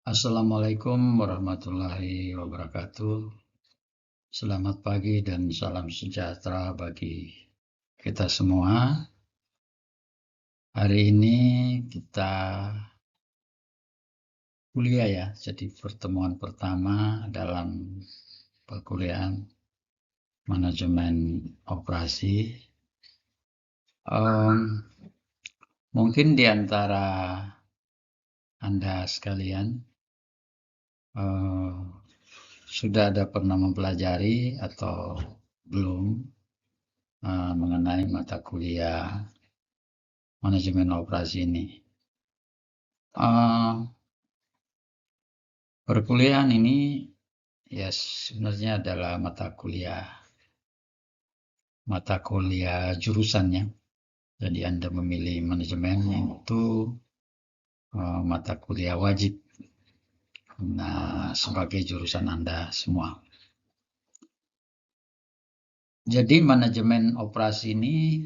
Assalamualaikum warahmatullahi wabarakatuh. Selamat pagi dan salam sejahtera bagi kita semua. Hari ini kita kuliah ya, jadi pertemuan pertama dalam perkuliahan manajemen operasi. Mungkin di antara Anda sekalian eh, sudah ada pernah mempelajari atau belum mengenai mata kuliah manajemen operasi ini. Perkuliahan ini ya sebenarnya adalah mata kuliah jurusannya. Jadi Anda memilih manajemen itu mata kuliah wajib sebagai jurusan Anda semua. Jadi manajemen operasi ini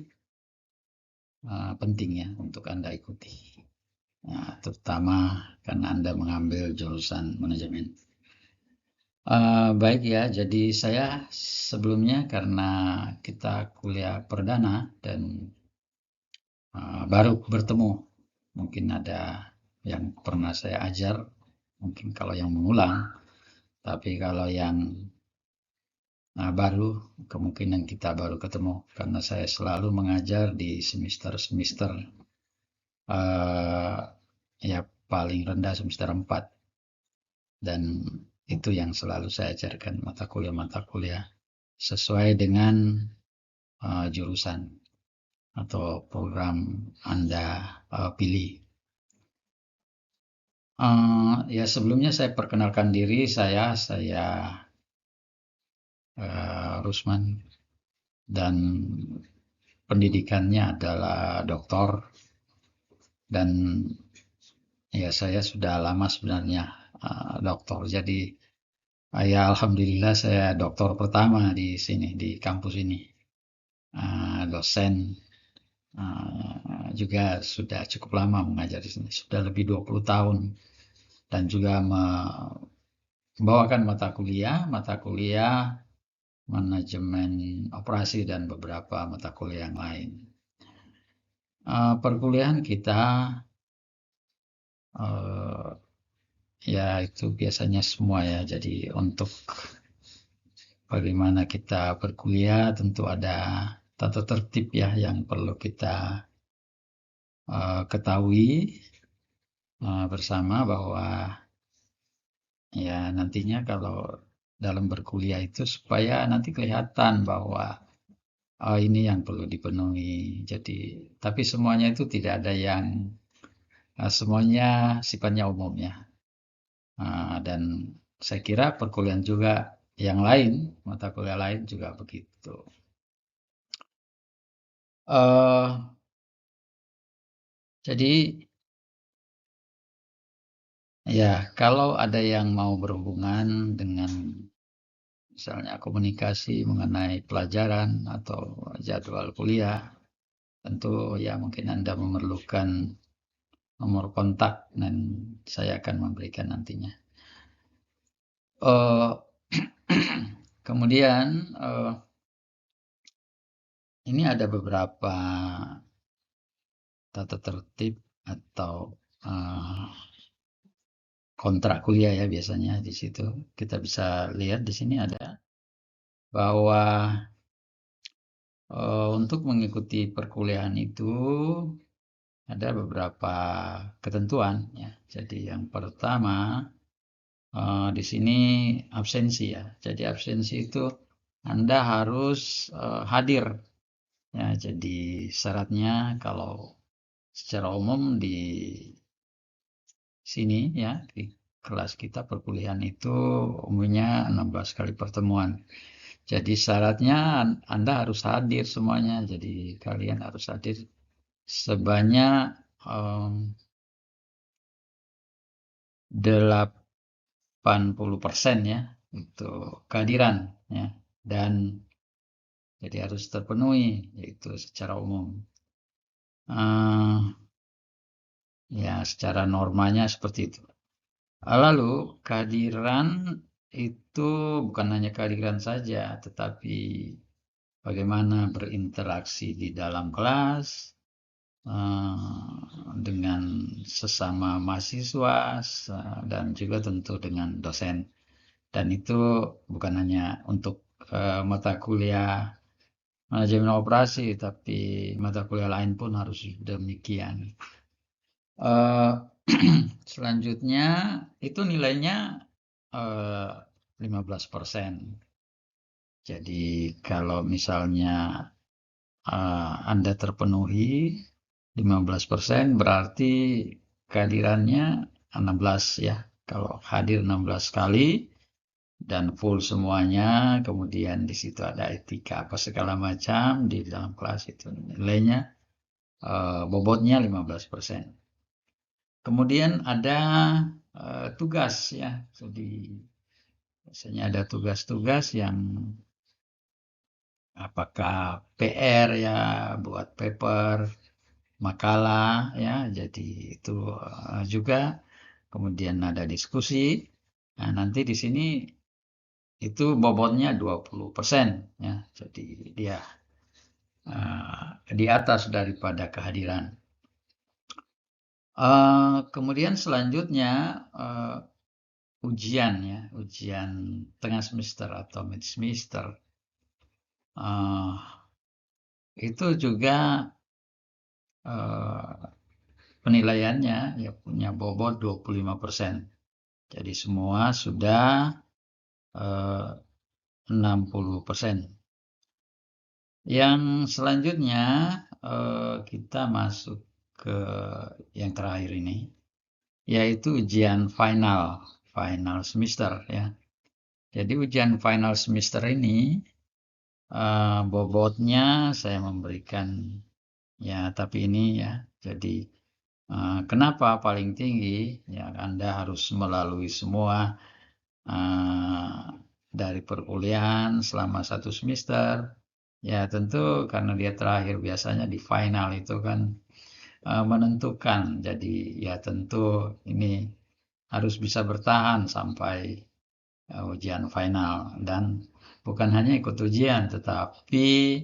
penting ya untuk Anda ikuti. Terutama karena Anda mengambil jurusan manajemen. Baik ya, jadi saya sebelumnya karena kita kuliah perdana dan baru bertemu, mungkin ada yang pernah saya ajar, mungkin kalau yang mengulang, tapi kalau yang baru, kemungkinan kita baru ketemu, karena saya selalu mengajar di semester-semester ya paling rendah semester 4, dan itu yang selalu saya ajarkan mata kuliah sesuai dengan jurusan atau program Anda pilih. Ya sebelumnya saya perkenalkan diri, saya Rusman, dan pendidikannya adalah doktor, dan ya saya sudah lama sebenarnya doktor. Jadi ya alhamdulillah saya doktor pertama di sini, di kampus ini. Dosen juga sudah cukup lama mengajar di sini, sudah lebih 20 tahun, dan juga membawakan mata kuliah manajemen operasi dan beberapa mata kuliah yang lain. Perkuliahan kita ya itu biasanya semua ya. Jadi untuk bagaimana kita berkuliah tentu ada tata tertib ya yang perlu kita ketahui bersama, bahwa ya nantinya kalau dalam berkuliah itu supaya nanti kelihatan bahwa ini yang perlu dipenuhi. Jadi tapi semuanya itu tidak ada yang semuanya sifatnya umum ya. Dan saya kira perkuliahan juga yang lain, mata kuliah lain juga begitu. Jadi ya kalau ada yang mau berhubungan dengan misalnya komunikasi mengenai pelajaran atau jadwal kuliah, tentu ya mungkin Anda memerlukan nomor kontak dan saya akan memberikan nantinya. Kemudian ini ada beberapa tata tertib atau kontrak kuliah ya, biasanya di situ kita bisa lihat di sini ada bahwa untuk mengikuti perkuliahan itu ada beberapa ketentuan ya. Jadi yang pertama di sini absensi ya. Jadi absensi itu Anda harus hadir ya. Jadi syaratnya kalau secara umum di sini ya, di kelas kita perkuliahan itu umumnya 16 kali pertemuan. Jadi syaratnya Anda harus hadir semuanya. Jadi kalian harus hadir sebanyak 80% ya untuk kehadiran ya, dan jadi harus terpenuhi yaitu secara umum. Ya secara normanya seperti itu. Lalu kehadiran itu bukan hanya kehadiran saja, tetapi bagaimana berinteraksi di dalam kelas dengan sesama mahasiswa dan juga tentu dengan dosen. Dan itu bukan hanya untuk mata kuliah manajemen operasi, tapi mata kuliah lain pun harus demikian. Eh, Selanjutnya itu nilainya 15%. Jadi kalau misalnya Anda terpenuhi 15%, berarti kehadirannya 16 ya. Kalau hadir 16 kali dan full semuanya, kemudian di situ ada etika apa segala macam di dalam kelas, itu nilainya bobotnya 15%. Kemudian ada tugas ya. Jadi biasanya ada tugas-tugas yang apakah PR ya, buat paper, makalah ya. Jadi itu juga. Kemudian ada diskusi. Nah, nanti di sini itu bobotnya 20% ya. Jadi dia di atas daripada kehadiran. Kemudian selanjutnya ujian ya, ujian tengah semester atau mid semester. Itu juga penilaiannya ya punya bobot 25%. Jadi semua sudah 60%. Yang selanjutnya kita masuk ke yang terakhir ini, yaitu ujian final semester ya. Jadi ujian final semester ini bobotnya saya memberikan ya, tapi ini ya. Jadi kenapa paling tinggi? Ya, Anda harus melalui semua dari perkuliahan selama 1 semester. Ya tentu karena dia terakhir biasanya di final itu kan menentukan. Jadi ya tentu ini harus bisa bertahan sampai ujian final, dan bukan hanya ikut ujian tetapi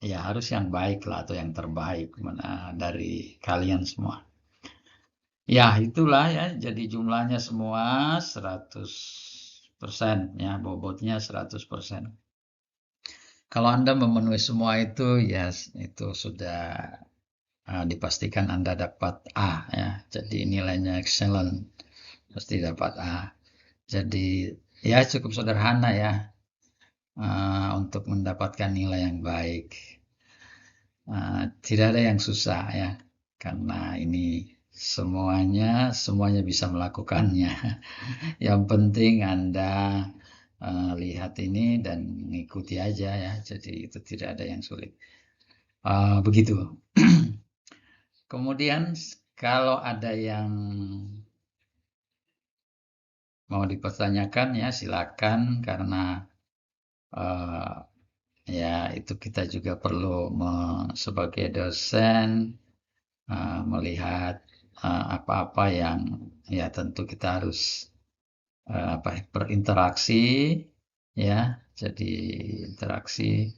ya harus yang baik lah atau yang terbaik dari kalian semua. Ya itulah ya, jadi jumlahnya semua 100% ya, bobotnya 100%. Kalau Anda memenuhi semua itu ya itu sudah dipastikan Anda dapat A ya. Jadi nilainya excellent, pasti dapat A. Jadi ya cukup sederhana ya untuk mendapatkan nilai yang baik. Tidak ada yang susah ya, karena ini semuanya bisa melakukannya. Yang penting Anda lihat ini dan mengikuti aja ya. Jadi itu tidak ada yang sulit. Begitu. Kemudian kalau ada yang mau dipertanyakan ya silakan, karena ya itu kita juga perlu sebagai dosen melihat apa-apa yang ya tentu kita harus berinteraksi ya. Jadi interaksi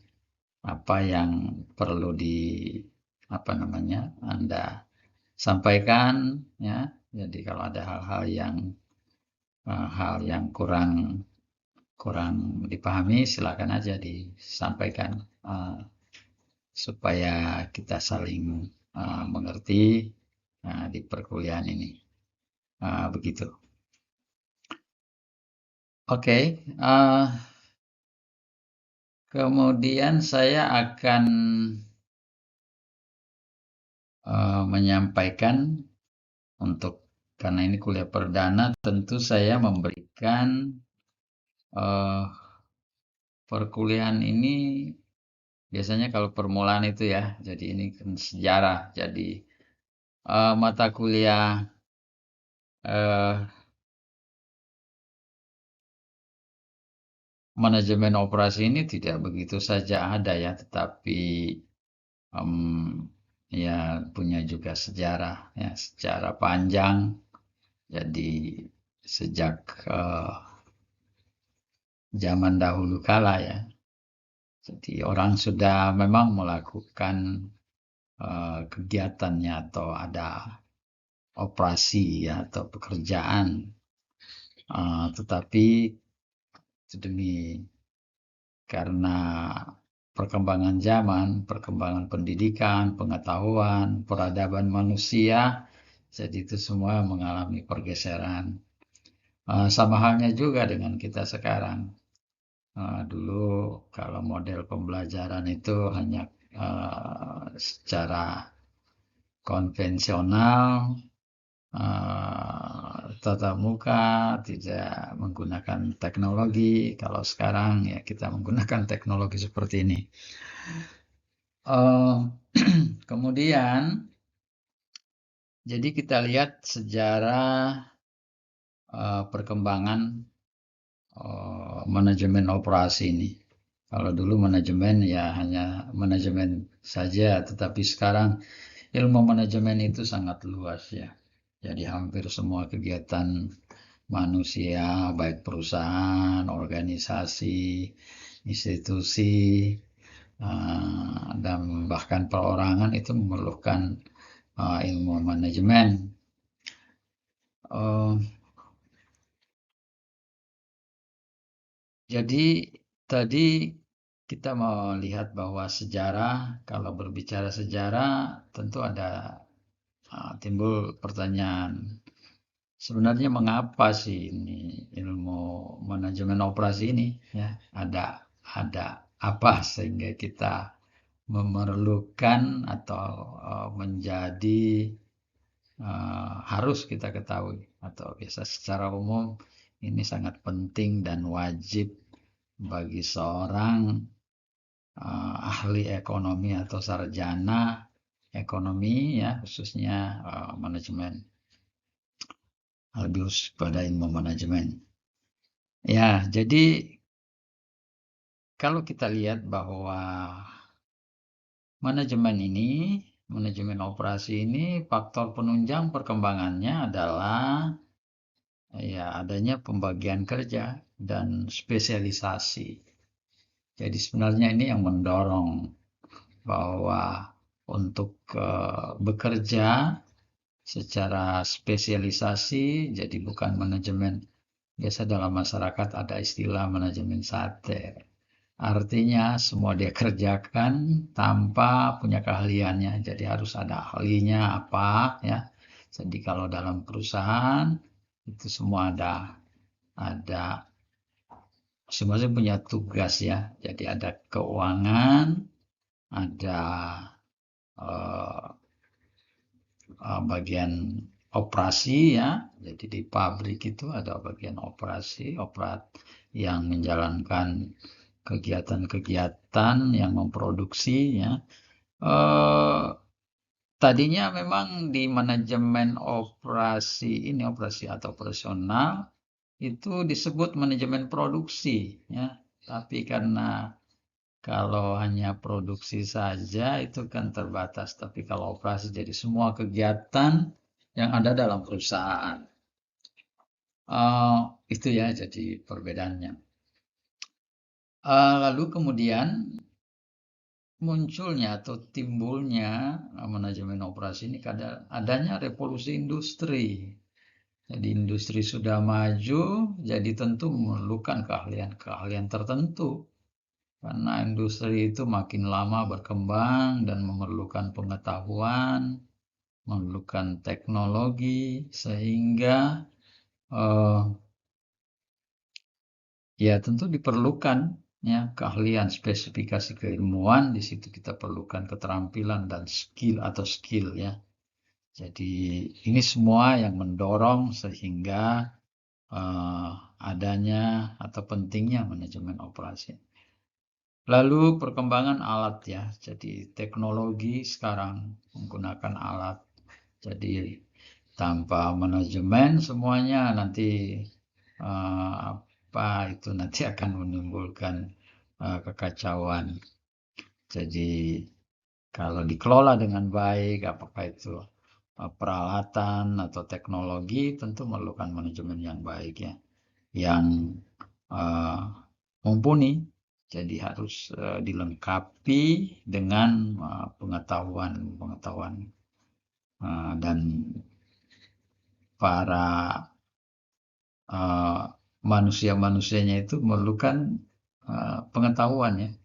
apa yang perlu Anda sampaikan ya. Jadi kalau ada hal yang kurang dipahami, silakan aja disampaikan supaya kita saling mengerti di perkuliahan ini. Begitu. Oke, kemudian saya akan menyampaikan karena ini kuliah perdana, tentu saya memberikan perkuliahan ini biasanya kalau permulaan itu ya, jadi ini kan sejarah. Jadi mata kuliah manajemen operasi ini tidak begitu saja ada ya, tetapi ya punya juga sejarah ya, sejarah panjang Jadi sejak zaman dahulu kala ya. Jadi orang sudah memang melakukan kegiatannya atau ada operasi ya atau pekerjaan, tetapi demi karena perkembangan zaman, perkembangan pendidikan, pengetahuan, peradaban manusia, jadi itu semua mengalami pergeseran. Sama halnya juga dengan kita sekarang. Dulu kalau model pembelajaran itu hanya secara konvensional, tatap muka, tidak menggunakan teknologi. Kalau sekarang ya kita menggunakan teknologi seperti ini. Kemudian, jadi kita lihat sejarah perkembangan manajemen operasi ini. Kalau dulu manajemen ya hanya manajemen saja, tetapi sekarang ilmu manajemen itu sangat luas ya. Jadi hampir semua kegiatan manusia, baik perusahaan, organisasi, institusi, dan bahkan perorangan itu memerlukan ilmu manajemen. Jadi tadi kita mau lihat bahwa sejarah, kalau berbicara sejarah tentu ada timbul pertanyaan, sebenarnya mengapa sih ini ilmu manajemen operasi ini ya ada apa sehingga kita memerlukan atau menjadi harus kita ketahui atau biasa secara umum ini sangat penting dan wajib bagi seorang ahli ekonomi atau sarjana ekonomi ya khususnya manajemen, lebih khusus pada ilmu manajemen. Ya, jadi kalau kita lihat bahwa manajemen operasi ini faktor penunjang perkembangannya adalah ya adanya pembagian kerja dan spesialisasi. Jadi sebenarnya ini yang mendorong bahwa untuk bekerja secara spesialisasi, jadi bukan manajemen. Biasa dalam masyarakat ada istilah manajemen sate. Artinya semua dia kerjakan tanpa punya keahliannya. Jadi harus ada ahlinya apa ya. Jadi kalau dalam perusahaan itu semua ada semuanya punya tugas ya. Jadi ada keuangan, ada bagian operasi ya. Jadi di pabrik itu ada bagian operasi, yang menjalankan kegiatan-kegiatan yang memproduksi ya. Tadinya memang di manajemen operasi atau operasional itu disebut manajemen produksi ya. Tapi karena kalau hanya produksi saja itu kan terbatas, tapi kalau operasi jadi semua kegiatan yang ada dalam perusahaan. Itu ya jadi perbedaannya. Lalu kemudian munculnya atau timbulnya manajemen operasi ini karena adanya revolusi industri. Jadi industri sudah maju, jadi tentu memerlukan keahlian-keahlian tertentu. Karena industri itu makin lama berkembang dan memerlukan pengetahuan, memerlukan teknologi, sehingga ya tentu diperlukan ya keahlian, spesifikasi keilmuan. Di situ kita perlukan keterampilan dan skill ya. Jadi ini semua yang mendorong sehingga adanya atau pentingnya manajemen operasi. Lalu perkembangan alat ya, jadi teknologi sekarang menggunakan alat. Jadi tanpa manajemen semuanya nanti itu nanti akan menimbulkan kekacauan. Jadi kalau dikelola dengan baik, apakah itu peralatan atau teknologi tentu memerlukan manajemen yang baik ya, yang uh, mumpuni. Jadi harus dilengkapi dengan pengetahuan dan para manusia-manusianya itu memerlukan pengetahuan ya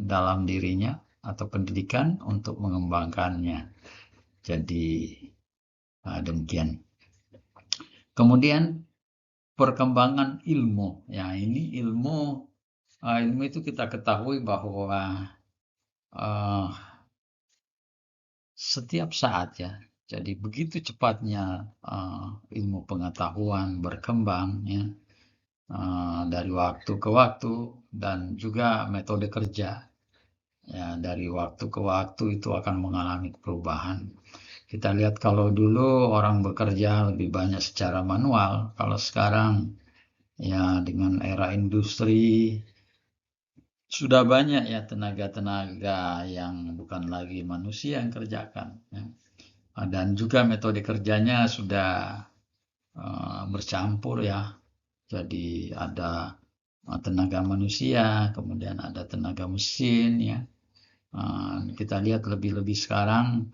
dalam dirinya atau pendidikan untuk mengembangkannya. Jadi demikian. Kemudian perkembangan ilmu. Ya, ini ilmu itu kita ketahui bahwa setiap saat ya. Jadi begitu cepatnya ilmu pengetahuan berkembang ya, dari waktu ke waktu, dan juga metode kerja ya dari waktu ke waktu itu akan mengalami perubahan. Kita lihat kalau dulu orang bekerja lebih banyak secara manual, kalau sekarang ya dengan era industri sudah banyak ya tenaga-tenaga yang bukan lagi manusia yang kerjakan ya. Dan juga metode kerjanya sudah bercampur ya. Jadi ada tenaga manusia, kemudian ada tenaga mesin ya. Kita lihat lebih-lebih sekarang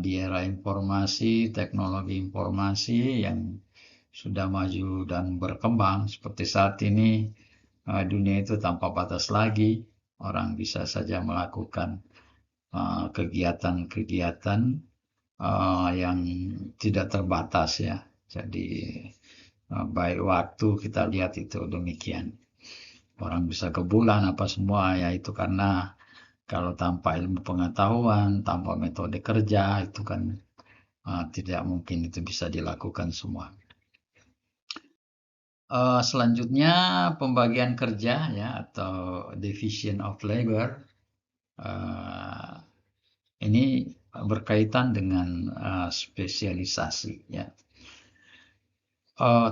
di era informasi, teknologi informasi yang sudah maju dan berkembang seperti saat ini, dunia itu tanpa batas lagi, orang bisa saja melakukan kegiatan-kegiatan yang tidak terbatas ya. Jadi baik waktu kita lihat itu demikian. Orang bisa ke bulan apa semua ya, itu karena kalau tanpa ilmu pengetahuan, tanpa metode kerja itu kan tidak mungkin itu bisa dilakukan semua. Selanjutnya pembagian kerja ya atau division of labor. Ini berkaitan dengan spesialisasi ya.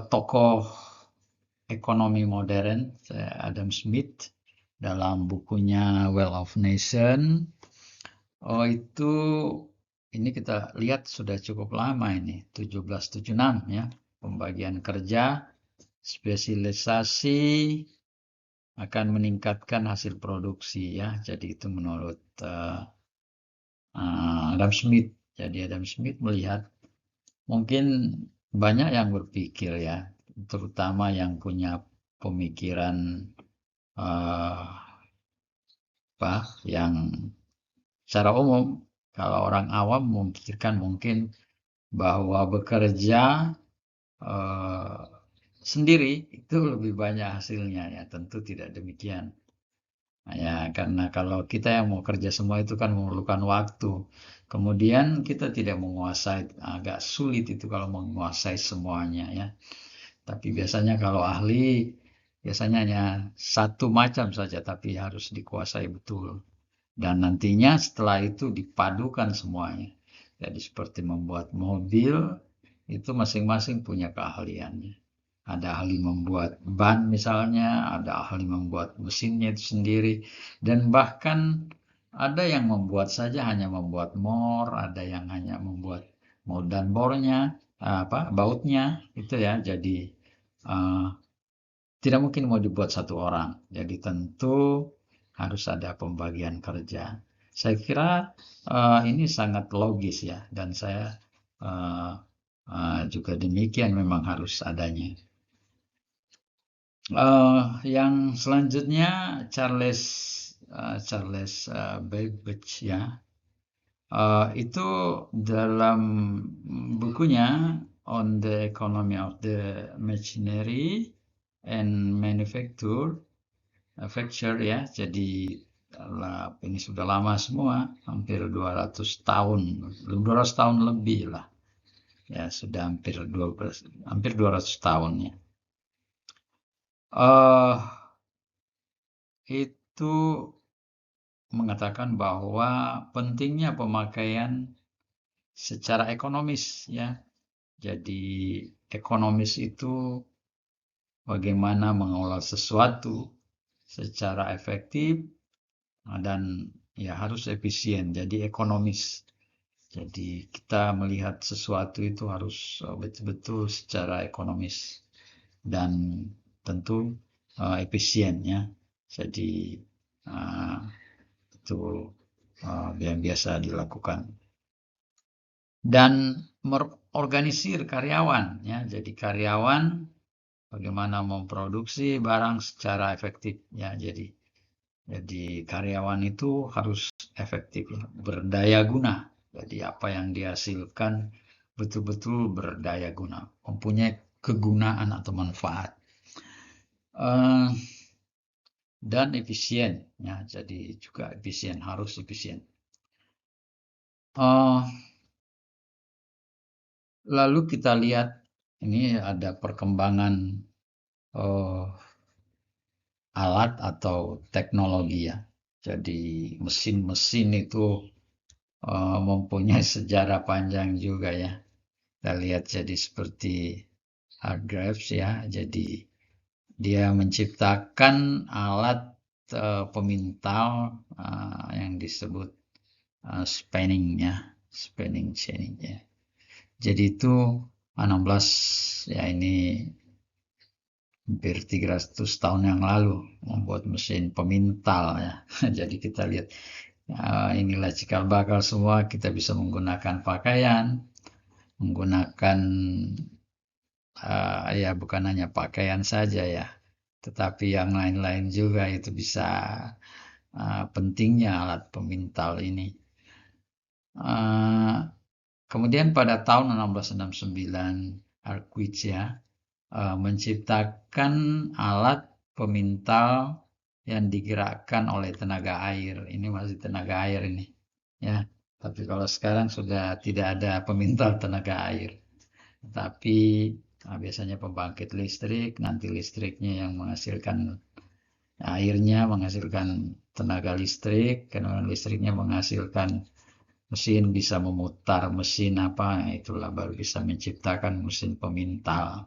Tokoh ekonomi modern Adam Smith dalam bukunya Wealth of Nation itu ini kita lihat sudah cukup lama ini 1776 ya, pembagian kerja, spesialisasi akan meningkatkan hasil produksi ya. Jadi itu menurut Adam Smith. Jadi Adam Smith melihat mungkin banyak yang berpikir ya, terutama yang punya pemikiran yang secara umum, kalau orang awam memikirkan mungkin bahwa bekerja sendiri itu lebih banyak hasilnya ya, tentu tidak demikian. Ya, karena kalau kita yang mau kerja semua itu kan memerlukan waktu. Kemudian kita tidak menguasai, agak sulit itu kalau menguasai semuanya ya. Tapi biasanya kalau ahli, biasanya hanya satu macam saja, tapi harus dikuasai betul. Dan nantinya setelah itu dipadukan semuanya. Jadi seperti membuat mobil, itu masing-masing punya keahliannya. Ada ahli membuat ban misalnya, ada ahli membuat mesinnya itu sendiri, dan bahkan ada yang membuat saja hanya membuat mor, ada yang hanya membuat mold dan bornya, bautnya itu ya. Jadi tidak mungkin mau dibuat satu orang. Jadi tentu harus ada pembagian kerja. Saya kira ini sangat logis ya, dan saya juga demikian memang harus adanya. Yang selanjutnya Charles Babbage ya, itu dalam bukunya On the Economy of the Machinery and Manufacture ya, jadi ini sudah lama semua, hampir 200 tahun lebih lah ya, sudah hampir 200 tahun ya. Itu mengatakan bahwa pentingnya pemakaian secara ekonomis ya. Jadi ekonomis itu bagaimana mengolah sesuatu secara efektif dan ya harus efisien. Jadi ekonomis Jadi kita melihat sesuatu itu harus betul-betul secara ekonomis dan tentu efisien ya. Jadi uh, itu yang biasa dilakukan. Dan mengorganisir karyawan ya. Jadi karyawan bagaimana memproduksi barang secara efektif ya. Jadi karyawan itu harus efektif ya, berdaya guna. Jadi apa yang dihasilkan betul-betul berdaya guna, mempunyai kegunaan atau manfaat. Uh, dan efisien ya. Jadi juga efisien, harus efisien. Lalu kita lihat ini ada perkembangan alat atau teknologi ya. Jadi mesin-mesin itu mempunyai sejarah panjang juga ya. Kita lihat jadi seperti Hargreaves ya. Jadi dia menciptakan alat pemintal yang disebut spinning ya, spinning chain ya. Jadi itu 16 ya, ini hampir 300 tahun yang lalu membuat mesin pemintal ya. Jadi kita lihat inilah cikal bakal semua kita bisa menggunakan pakaian, menggunakan ya bukan hanya pakaian saja ya, tetapi yang lain-lain juga itu bisa pentingnya alat pemintal ini. Kemudian pada tahun 1669 Arquette ya menciptakan alat pemintal yang digerakkan oleh tenaga air. Ini masih tenaga air ini ya. Tapi kalau sekarang sudah tidak ada pemintal tenaga air. Tapi biasanya pembangkit listrik, nanti listriknya yang menghasilkan airnya, menghasilkan tenaga listrik, karena listriknya menghasilkan mesin, bisa memutar mesin apa, itulah baru bisa menciptakan mesin pemintal.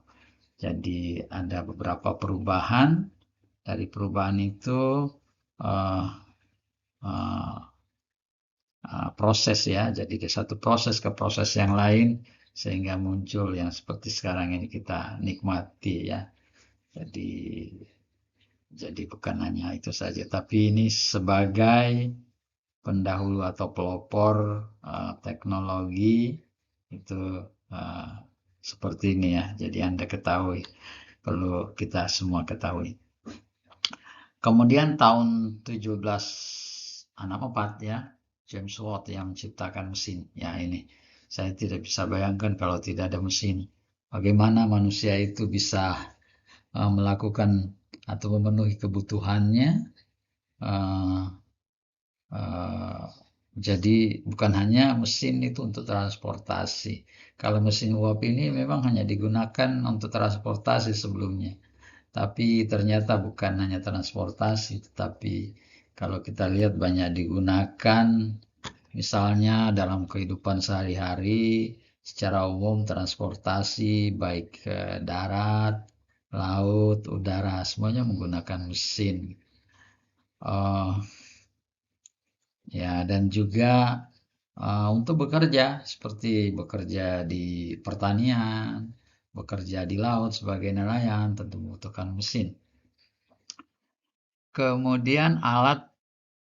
Jadi ada beberapa perubahan. Dari perubahan itu uh, uh, proses ya. Jadi dari satu proses ke proses yang lain sehingga muncul yang seperti sekarang ini kita nikmati ya. Jadi bukan hanya itu saja, tapi ini sebagai pendahulu atau pelopor teknologi itu uh, seperti ini ya. Jadi Anda ketahui, perlu kita semua ketahui. Kemudian tahun 1764 ya, James Watt yang menciptakan mesin. Ya ini, saya tidak bisa bayangkan kalau tidak ada mesin. Bagaimana manusia itu bisa melakukan atau memenuhi kebutuhannya. Uh, uh, jadi bukan hanya mesin itu untuk transportasi. Kalau mesin uap ini memang hanya digunakan untuk transportasi sebelumnya. Tapi ternyata bukan hanya transportasi, tetapi kalau kita lihat banyak digunakan misalnya dalam kehidupan sehari-hari secara umum, transportasi baik darat, laut, udara, semuanya menggunakan mesin. Ya, dan juga untuk bekerja, seperti bekerja di pertanian, bekerja di laut sebagai nelayan, tentu membutuhkan mesin. Kemudian alat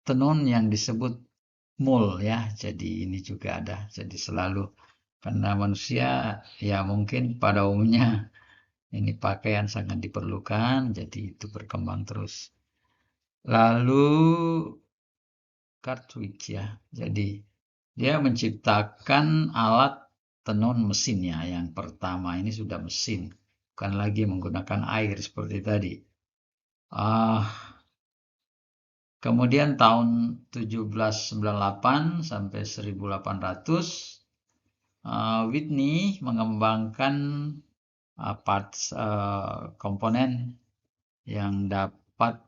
tenun yang disebut mul ya, jadi ini juga ada. Jadi selalu, karena manusia ya mungkin pada umumnya ini pakaian sangat diperlukan, jadi itu berkembang terus. Lalu Cartwright ya, jadi dia menciptakan alat tenun mesinnya yang pertama, ini sudah mesin, bukan lagi menggunakan air seperti tadi. Kemudian tahun 1798 sampai 1800 Whitney mengembangkan parts komponen yang dapat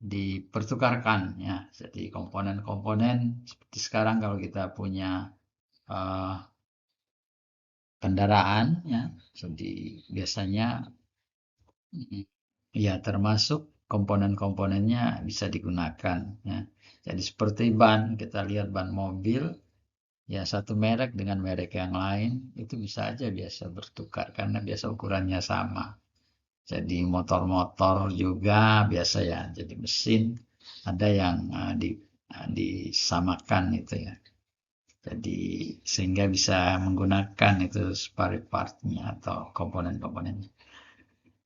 dipertukarkan ya. Jadi komponen-komponen seperti sekarang kalau kita punya kendaraan ya. Jadi biasanya ya termasuk komponen-komponennya bisa digunakan ya. Jadi seperti ban, kita lihat ban mobil ya satu merek dengan merek yang lain itu bisa aja biasa bertukar karena biasa ukurannya sama. Jadi motor-motor juga biasa ya, jadi mesin ada yang disamakan itu ya. Jadi sehingga bisa menggunakan itu spare partnya atau komponen-komponennya.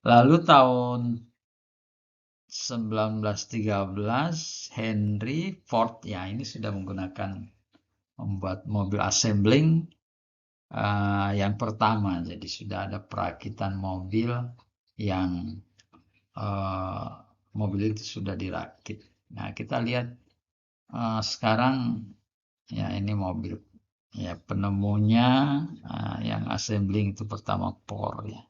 Lalu tahun 1913 Henry Ford ya ini sudah menggunakan membuat mobil assembling yang pertama. Jadi sudah ada perakitan mobil yang uh, mobil itu sudah dirakit. Nah kita lihat sekarang ya ini mobil ya penemunya yang assembling itu pertama Ford ya.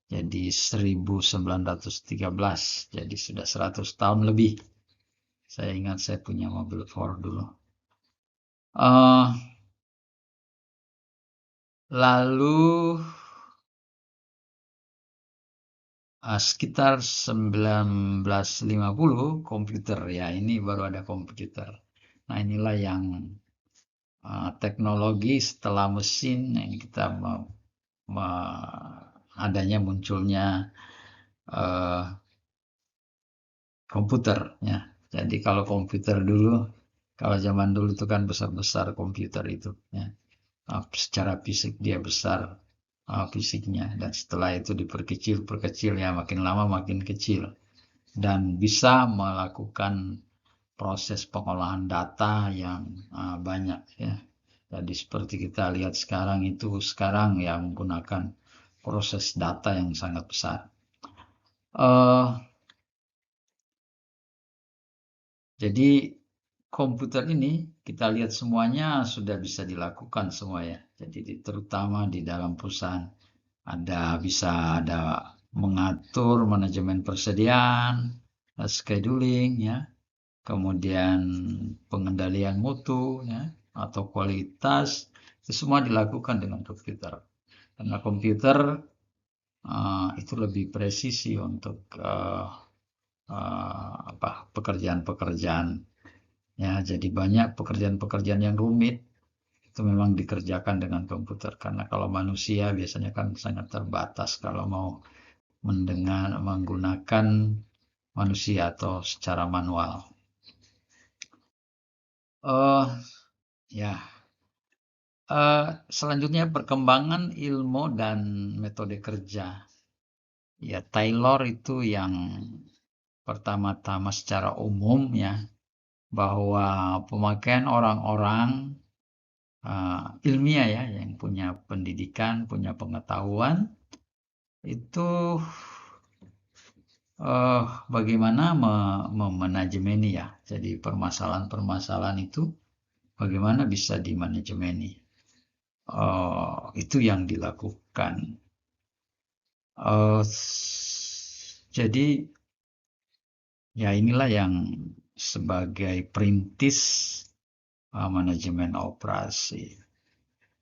Jadi 1913, jadi sudah 100 tahun lebih. Saya ingat saya punya mobil Ford dulu. Lalu sekitar 1950 komputer ya ini baru ada komputer. Nah inilah yang teknologi setelah mesin yang kita adanya munculnya komputer ya. Jadi kalau komputer dulu, kalau zaman dulu itu kan besar-besar komputer itu ya. Secara fisik dia besar fisiknya dan setelah itu diperkecil ya makin lama makin kecil dan bisa melakukan proses pengolahan data yang banyak ya. Jadi seperti kita lihat sekarang ya menggunakan proses data yang sangat besar. Jadi komputer ini kita lihat semuanya sudah bisa dilakukan semua ya. Jadi terutama di dalam perusahaan bisa ada mengatur manajemen persediaan, scheduling ya, kemudian pengendalian mutu ya atau kualitas itu semua dilakukan dengan komputer. Karena komputer itu lebih presisi untuk pekerjaan-pekerjaan ya. Jadi banyak pekerjaan-pekerjaan yang rumit itu memang dikerjakan dengan komputer karena kalau manusia biasanya kan sangat terbatas kalau mau menggunakan manusia atau secara manual. Ya. Selanjutnya perkembangan ilmu dan metode kerja. Ya, Taylor itu yang pertama-tama secara umum ya, bahwa pemakaian orang-orang ilmiah ya, yang punya pendidikan, punya pengetahuan, itu bagaimana memanajemeni ya. Jadi permasalahan-permasalahan itu bagaimana bisa dimanajemeni. Itu yang dilakukan. Jadi ya inilah yang sebagai perintis manajemen operasi.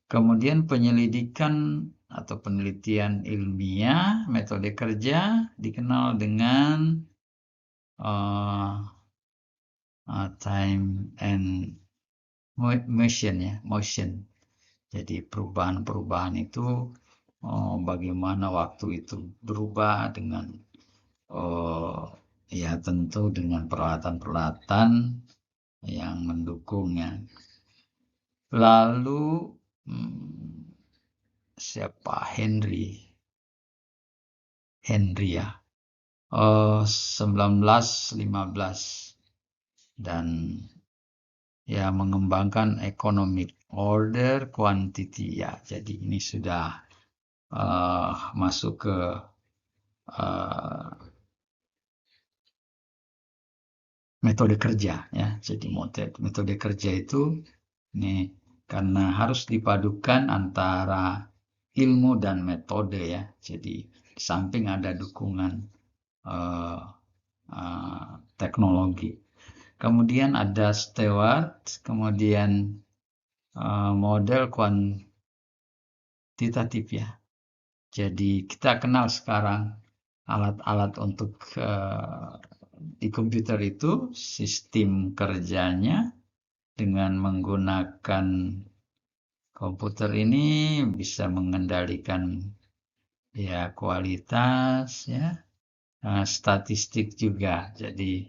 Kemudian penyelidikan atau penelitian ilmiah, metode kerja dikenal dengan time and motion ya, motion. Jadi perubahan-perubahan itu bagaimana waktu itu berubah dengan ya tentu dengan peralatan-peralatan yang mendukungnya. Lalu siapa Henry ya 1915 dan ya mengembangkan economic order quantity ya. Jadi ini sudah masuk ke metode kerja ya. Jadi metode kerja itu ini karena harus dipadukan antara ilmu dan metode ya. Jadi di samping ada dukungan teknologi. Kemudian ada Stewart, kemudian model kuantitatif ya. Jadi kita kenal sekarang alat-alat untuk di komputer itu sistem kerjanya dengan menggunakan Komputer ini bisa mengendalikan ya kualitas ya, statistik juga. Jadi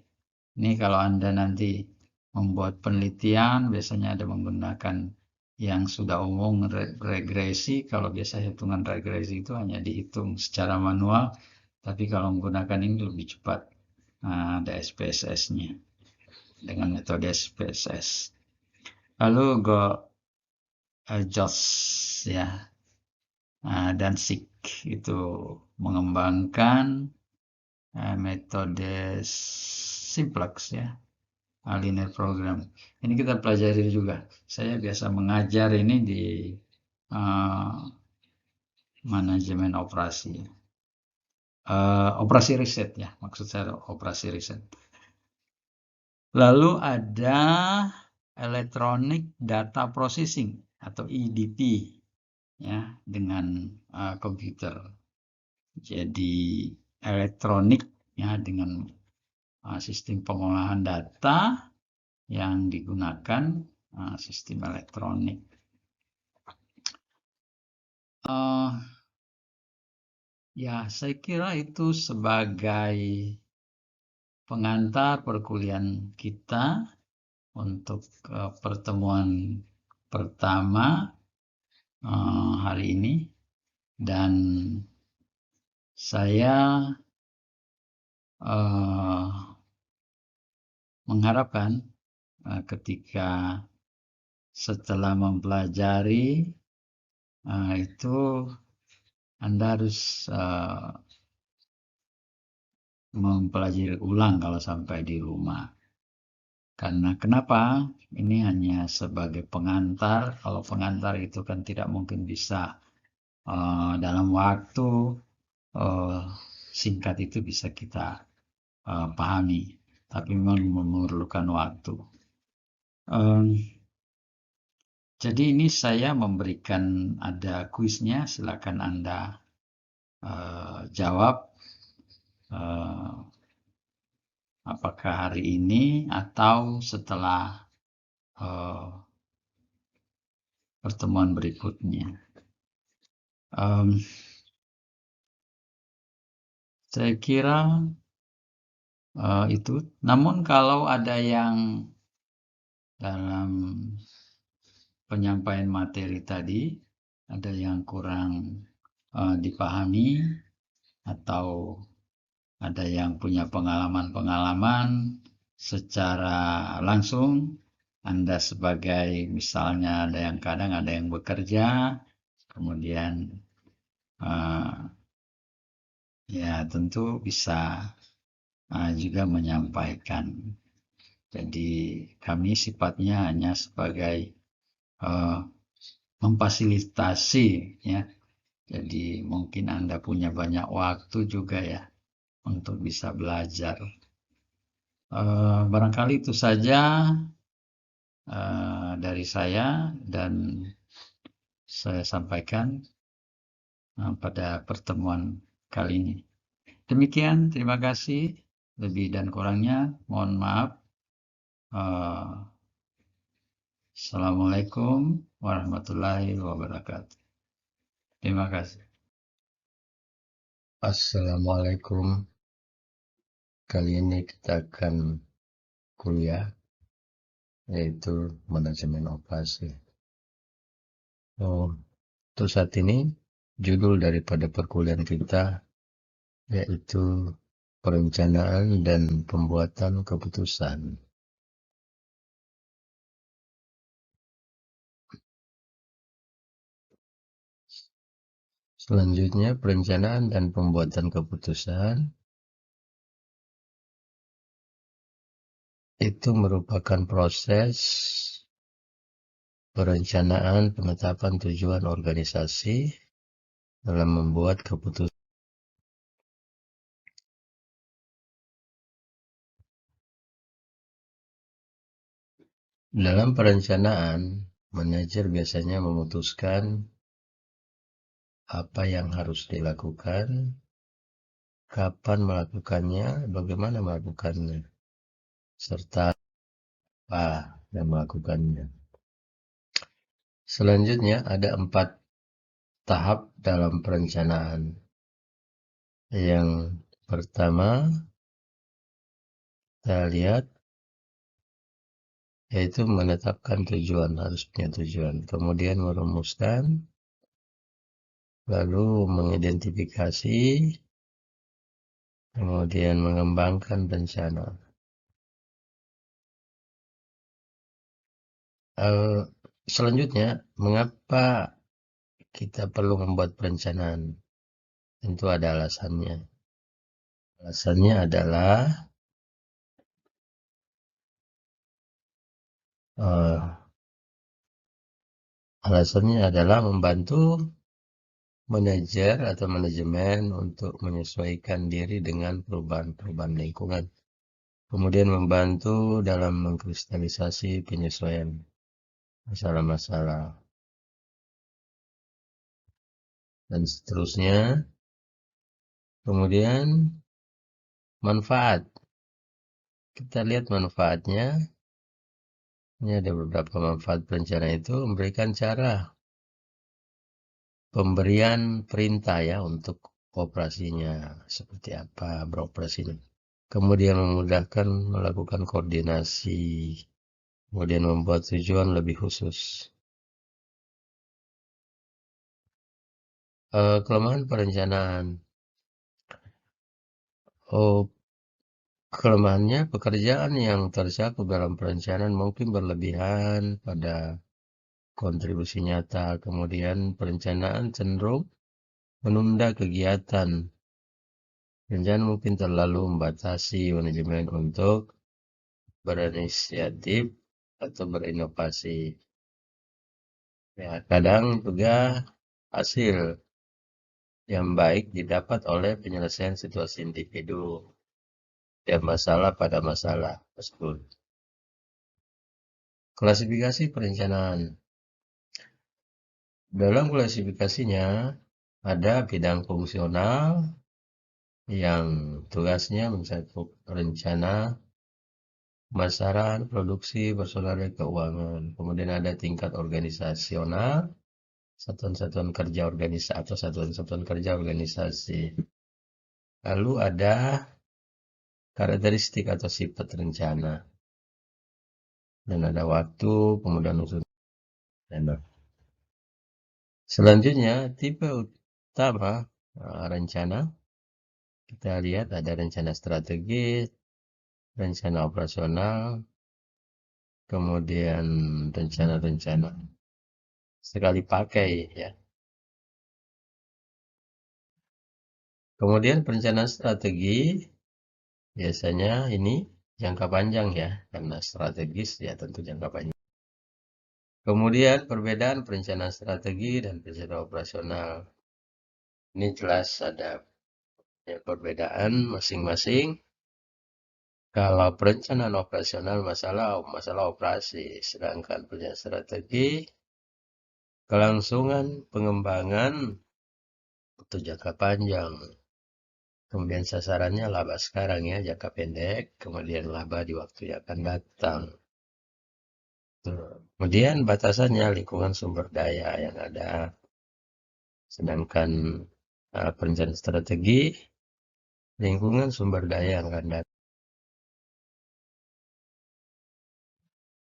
ini kalau Anda nanti membuat penelitian, biasanya ada menggunakan yang sudah umum regresi. Kalau biasa hitungan regresi itu hanya dihitung secara manual, tapi kalau menggunakan ini lebih cepat. Nah, ada SPSS-nya dengan metode SPSS. Lalu Go JOS ya, dan SIG itu mengembangkan metode simplex ya, linear program. Ini kita pelajari juga. Saya biasa mengajar ini di manajemen operasi, operasi riset ya, maksud saya operasi riset. Lalu ada electronic data processing atau EDP ya, dengan komputer. Jadi elektronik ya, dengan sistem pengolahan data yang digunakan sistem elektronik. Ya, saya kira itu sebagai pengantar perkuliahan kita untuk pertemuan pertama hari ini, dan saya mengharapkan ketika setelah mempelajari itu Anda harus mempelajari ulang kalau sampai di rumah. Karena kenapa? Ini hanya sebagai pengantar. Kalau pengantar itu kan tidak mungkin bisa dalam waktu singkat itu bisa kita pahami, tapi memang memerlukan waktu. Jadi ini saya memberikan ada kuisnya, silakan Anda jawab apakah hari ini atau setelah pertemuan berikutnya. Saya kira itu. Namun kalau ada yang dalam penyampaian materi tadi ada yang kurang dipahami, atau ada yang punya pengalaman-pengalaman secara langsung, Anda sebagai misalnya ada yang kadang ada yang bekerja, kemudian ya tentu bisa juga menyampaikan. Jadi kami sifatnya hanya sebagai memfasilitasi ya. Jadi mungkin Anda punya banyak waktu juga ya untuk bisa belajar. Barangkali itu saja dari saya, dan saya sampaikan pada pertemuan kali ini. Demikian, terima kasih. Lebih dan kurangnya mohon maaf. Assalamualaikum warahmatullahi wabarakatuh. Terima kasih. Assalamualaikum. Kali ini kita akan kuliah yaitu manajemen operasi. Untuk saat ini judul daripada perkuliahan kita yaitu perencanaan dan pembuatan keputusan. Selanjutnya, perencanaan dan pembuatan keputusan itu merupakan proses perencanaan penetapan tujuan organisasi dalam membuat keputusan. Dalam perencanaan, manajer biasanya memutuskan apa yang harus dilakukan, kapan melakukannya, bagaimana melakukannya, serta apa yang melakukannya. Selanjutnya ada 4 tahap dalam perencanaan. Yang pertama, kita lihat yaitu menetapkan tujuan, harus punya tujuan. Kemudian merumuskan, lalu mengidentifikasi, kemudian mengembangkan rencana. Selanjutnya, mengapa kita perlu membuat perencanaan? Tentu ada alasannya. Alasannya adalah membantu manajer atau manajemen untuk menyesuaikan diri dengan perubahan-perubahan lingkungan. Kemudian membantu dalam mengkristalisasi penyesuaian masalah-masalah dan seterusnya. Kemudian manfaat. Kita lihat manfaatnya. Ini ada beberapa manfaat perencanaan itu memberikan cara pemberian perintah ya untuk operasinya seperti apa beroperasinya. Kemudian memudahkan melakukan koordinasi. Kemudian membuat tujuan lebih khusus. Kelemahan perencanaan. Kelemahannya pekerjaan yang tercakup dalam perencanaan mungkin berlebihan pada kontribusi nyata. Kemudian perencanaan cenderung menunda kegiatan. Rencana mungkin terlalu membatasi manajemen untuk berinisiatif atau berinovasi. Ya, kadang juga hasil yang baik didapat oleh penyelesaian situasi individu dan masalah pada masalah tersebut. Klasifikasi perencanaan. Dalam klasifikasinya ada bidang fungsional yang tugasnya mencakup rencana, pemasaran, produksi, personal, dan keuangan. Kemudian ada tingkat organisasional, satuan-satuan kerja organisasi atau satuan-satuan kerja organisasi. Lalu ada karakteristik atau sifat rencana. Dan ada waktu, kemudian unsur dan selanjutnya tipe utama rencana. Kita lihat ada rencana strategis, rencana operasional, kemudian rencana-rencana sekali pakai ya. Kemudian perencanaan strategi biasanya ini jangka panjang ya, karena strategis ya tentu jangka panjang. Kemudian perbedaan perencanaan strategi dan perencanaan operasional. Ini jelas ada perbedaan masing-masing. Kalau perencanaan operasional masalah operasi, sedangkan perencanaan strategi kelangsungan pengembangan untuk jangka panjang. Kemudian sasarannya laba sekarang ya, jangka pendek, kemudian laba di waktu yang akan datang. Kemudian batasannya lingkungan sumber daya yang ada. Sedangkan perencanaan strategi, lingkungan sumber daya yang akan datang.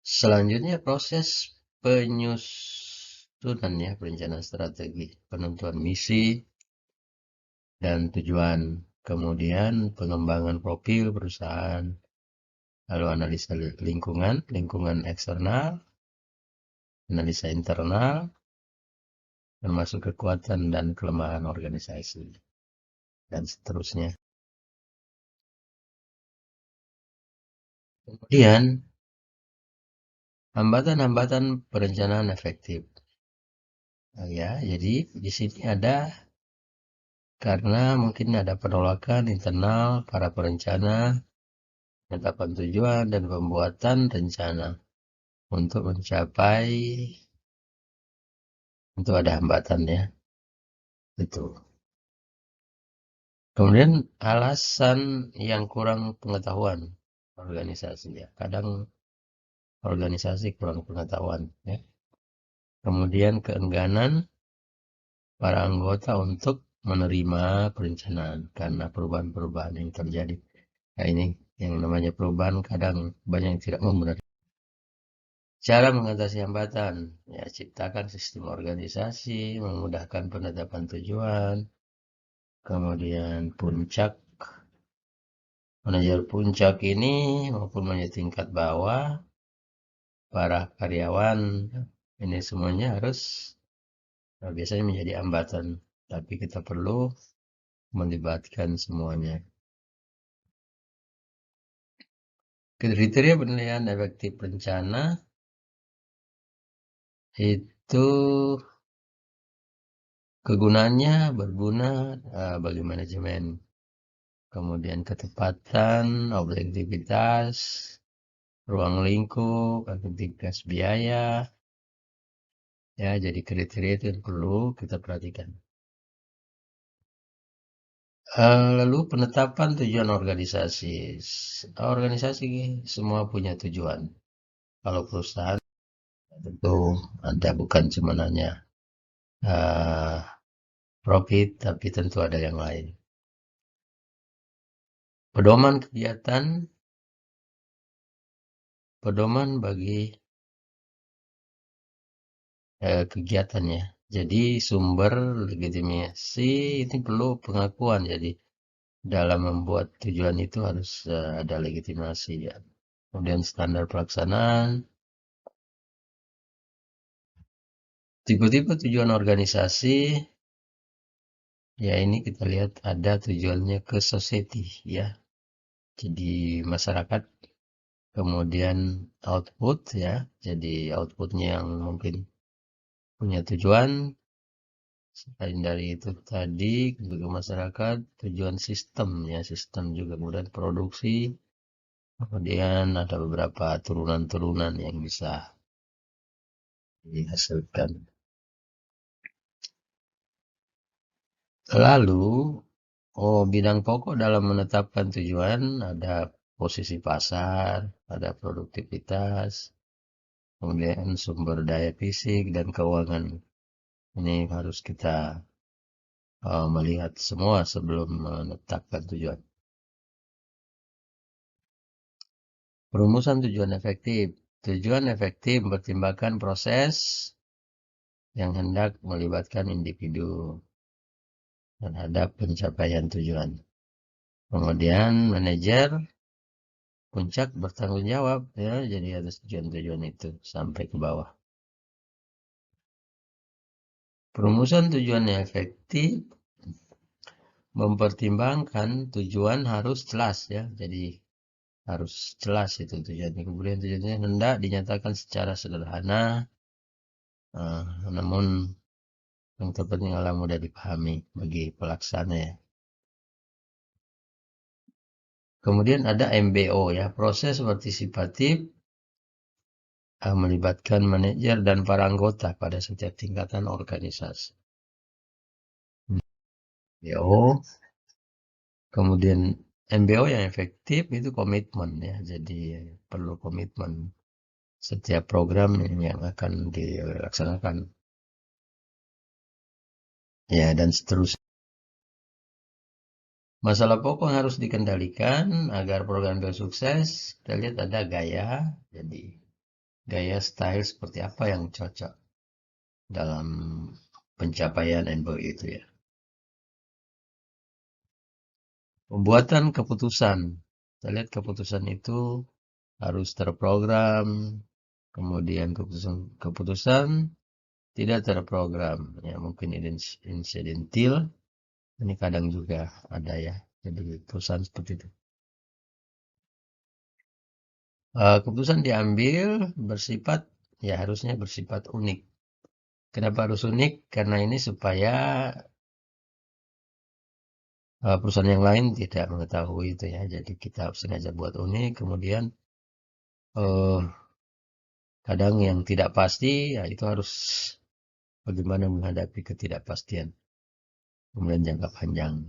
Selanjutnya proses penyusunan ya, perencanaan strategi, penentuan misi dan tujuan, kemudian pengembangan profil perusahaan, lalu analisa lingkungan eksternal, analisa internal, termasuk kekuatan dan kelemahan organisasi, dan seterusnya. Kemudian, hambatan-hambatan perencanaan efektif. Nah, ya, jadi di sini ada karena mungkin ada penolakan internal para perencana, penetapan tujuan dan pembuatan rencana untuk mencapai itu ada hambatan ya. Itu. Kemudian alasan yang kurang pengetahuan organisasi ya. Kadang organisasi kurang pengetahuan ya. Kemudian keengganan para anggota untuk menerima perencanaan karena perubahan-perubahan yang terjadi. Nah, ini yang namanya perubahan kadang banyak yang tidak mau menerima. Cara mengatasi hambatan, ya ciptakan sistem organisasi, memudahkan penetapan tujuan, kemudian puncak, manajer puncak ini maupun manajer tingkat bawah, para karyawan, ini semuanya harus biasanya menjadi hambatan, tapi kita perlu melibatkan semuanya. Kriteria penilaian efektif rencana itu kegunaannya berguna bagi manajemen. Kemudian ketepatan, objektivitas, ruang lingkup, efektivitas biaya. Ya, jadi kriteria itu yang perlu kita perhatikan. Lalu penetapan tujuan organisasi. Organisasi semua punya tujuan. Kalau perusahaan tentu ada bukan cuma hanya profit, tapi tentu ada yang lain. Pedoman kegiatan, pedoman bagi kegiatannya. Jadi sumber legitimasi ini perlu pengakuan. Jadi dalam membuat tujuan itu harus ada legitimasi ya. Kemudian standar pelaksanaan, tipe-tipe tujuan organisasi. Ya ini kita lihat ada tujuannya ke society ya. Jadi masyarakat, kemudian output ya. Jadi outputnya yang mungkin punya tujuan. Selain dari itu tadi untuk masyarakat tujuan sistem ya, sistem juga kemudian produksi, kemudian ada beberapa turunan-turunan yang bisa dihasilkan. Lalu bidang pokok dalam menetapkan tujuan ada posisi pasar, ada produktivitas, kemudian sumber daya fisik dan keuangan. Ini harus kita melihat semua sebelum menetapkan tujuan. Perumusan tujuan efektif. Tujuan efektif mempertimbangkan proses yang hendak melibatkan individu terhadap pencapaian tujuan. Kemudian manajer puncak bertanggung jawab ya, jadi atas tujuan-tujuan itu sampai ke bawah. Perumusan tujuan yang efektif mempertimbangkan tujuan harus jelas ya, jadi harus jelas itu tujuannya. Kemudian tujuannya hendak dinyatakan secara sederhana, namun yang terpenting adalah mudah dipahami bagi pelaksana ya. Kemudian ada MBO ya, proses partisipatif melibatkan manajer dan para anggota pada setiap tingkatan organisasi. MBO, kemudian MBO yang efektif itu komitmen ya, jadi perlu komitmen setiap program yang akan dilaksanakan. Ya, dan seterusnya. Masalah pokok harus dikendalikan agar program bersukses. Kita lihat ada gaya, jadi gaya style seperti apa yang cocok dalam pencapaian MBO itu ya. Pembuatan keputusan. Kita lihat keputusan itu harus terprogram, kemudian keputusan tidak terprogram, ya mungkin insidentil, ini kadang juga ada ya, jadi keputusan seperti itu. Keputusan diambil bersifat, ya harusnya bersifat unik. Kenapa harus unik? Karena ini supaya perusahaan yang lain tidak mengetahui itu ya, jadi kita sengaja buat unik, kemudian kadang yang tidak pasti, ya itu harus bagaimana menghadapi ketidakpastian. Kemudian jangka panjang.